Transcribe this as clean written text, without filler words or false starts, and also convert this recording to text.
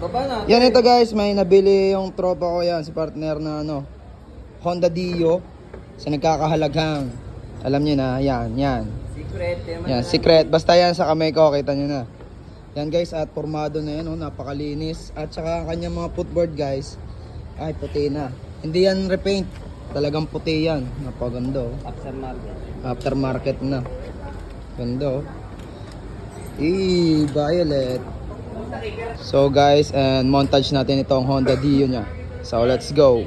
Baba na. Yan ito guys, may nabili yung tropa ko yan, si partner na ano, Honda Dio sa nagkakahalaghang. Alam niyo na, yan. Secret. Yan, secret. Basta yan sa kamay ko, kita niyo na. Yan guys, at formado na yan, oh, napakalinis. At saka ang kanyang mga footboard guys, ay puti na. Hindi yan repaint, talagang puti yan. Napaganda oh. Aftermarket na. Ganda oh. Violet. So guys, and montage natin itong Honda Dio nya. So let's go.